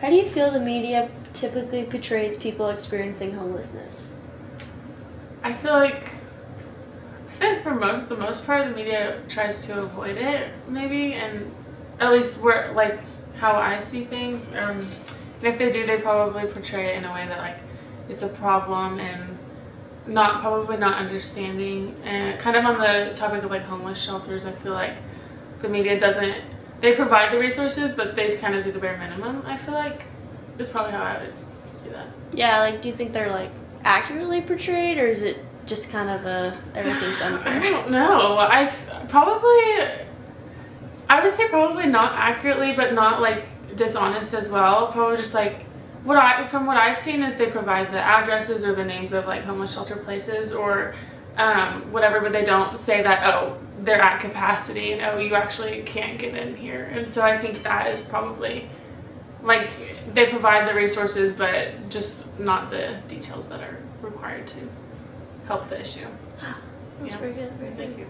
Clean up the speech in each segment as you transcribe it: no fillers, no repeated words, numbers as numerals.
How do you feel the media typically portrays people experiencing homelessness? I feel like for the most part, the media tries to avoid it, maybe, and at least where, like, how I see things. And if they do, they probably portray it in a way that, like, it's a problem and probably not understanding. And kind of on the topic of, like, homeless shelters, I feel like the media doesn't, they provide the resources, but they kind of do the bare minimum, I feel like, is probably how I would see that. Yeah, like, do you think they're, like, accurately portrayed, or is it just kind of everything's unfair? I don't know. I would say probably not accurately, but not, like, dishonest as well. Probably just, like, from what I've seen is they provide the addresses or the names of, like, homeless shelter places or whatever, but they don't say that, oh, they're at capacity and, oh, you actually can't get in here. And so I think that is probably, like, they provide the resources, but just not the details that are required to help the issue. That's very good. Very good. Thank you.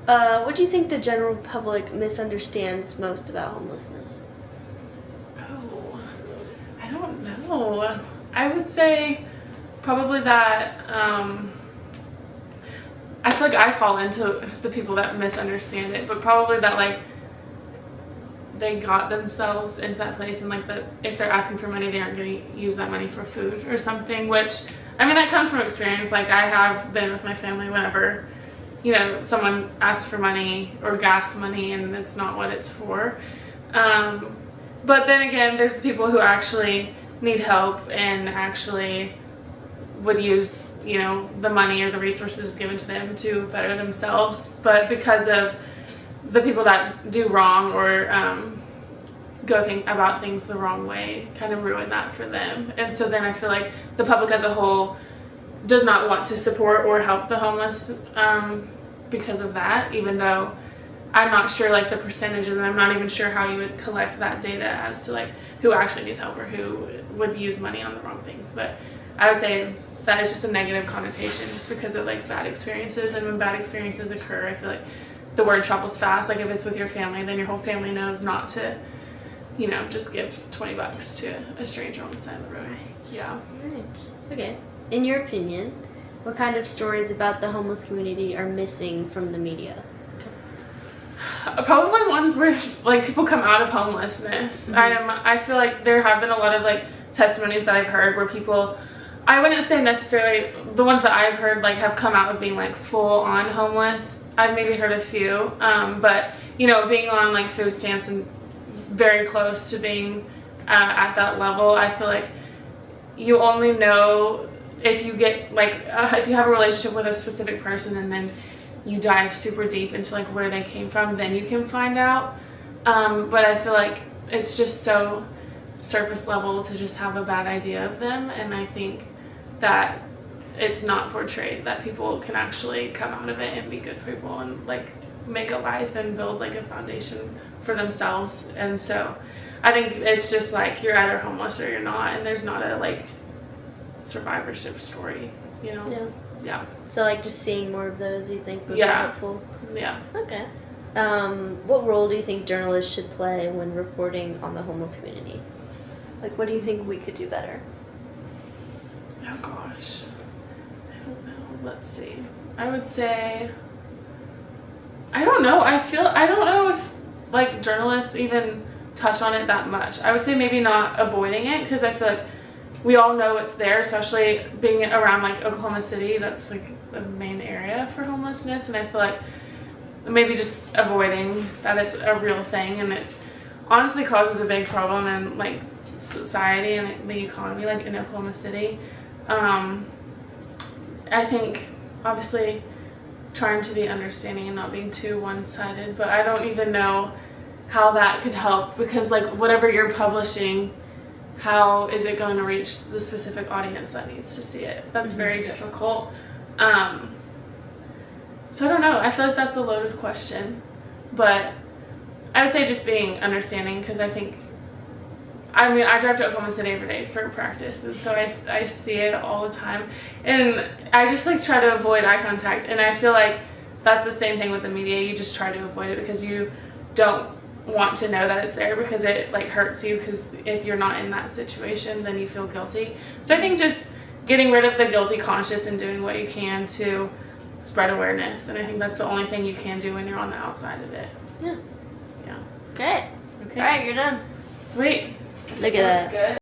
What do you think the general public misunderstands most about homelessness? Oh, I don't know. I would say probably that I feel like I fall into the people that misunderstand it, but probably that, like, they got themselves into that place and, like, that if they're asking for money, they aren't going to use that money for food or something, which, I mean, that comes from experience. Like, I have been with my family whenever, you know, someone asks for money or gas money and it's not what it's for. But then again, there's the people who actually need help and actually would use, you know, the money or the resources given to them to better themselves. But because of the people that do wrong or go about things the wrong way, kind of ruin that for them. And so then I feel like the public as a whole does not want to support or help the homeless because of that, even though I'm not sure, like, the percentages, and I'm not even sure how you would collect that data as to, like, who actually needs help or who would use money on the wrong things. But I would say that is just a negative connotation just because of, like, bad experiences. And when bad experiences occur, I feel like the word travels fast. Like, if it's with your family, then your whole family knows not to, you know, just give $20 to a stranger on the side of the road. Right. Yeah. Right. Okay. In your opinion, what kind of stories about the homeless community are missing from the media? Probably ones where, like, people come out of homelessness. Mm-hmm. I feel like there have been a lot of, like, testimonies that I've heard where people, I wouldn't say necessarily the ones that I've heard, like, have come out of being, like, full on homeless. I've maybe heard a few, but, you know, being on, like, food stamps and very close to being at that level, I feel like you only know if you get, like, if you have a relationship with a specific person and then you dive super deep into, like, where they came from, then you can find out. But I feel like it's just so surface level to just have a bad idea of them, and I think that it's not portrayed that people can actually come out of it and be good people and, like, make a life and build, like, a foundation for themselves. And so I think it's just like you're either homeless or you're not, and there's not a, like, survivorship story, you know? Yeah. So, like, just seeing more of those, you think would be Yeah. helpful? Yeah. Okay. What role do you think journalists should play when reporting on the homeless community? Like, what do you think we could do better? Oh gosh. I don't know. Let's see. I would say, I don't know. I don't know if, like, journalists even touch on it that much. I would say maybe not avoiding it, because I feel like we all know it's there, especially being around, like, Oklahoma City. That's, like, the main area for homelessness, and I feel like maybe just avoiding that it's a real thing, and it honestly causes a big problem in, like, society and the economy, like, in Oklahoma City. I think obviously trying to be understanding and not being too one-sided, but I don't even know how that could help, because, like, whatever you're publishing, how is it going to reach the specific audience that needs to see it? That's very difficult. So I don't know. I feel like that's a loaded question, but I would say just being understanding, because I drive to Oklahoma City every day for practice, and so I see it all the time, and I just, like, try to avoid eye contact, and I feel like that's the same thing with the media. You just try to avoid it because you don't want to know that it's there because it like hurts you, because if you're not in that situation then you feel guilty. So I think just getting rid of the guilty conscious and doing what you can to spread awareness, and I think that's the only thing you can do when you're on the outside of it. Yeah. Yeah. Great. Okay. All right, you're done. Sweet. Look at that. Good.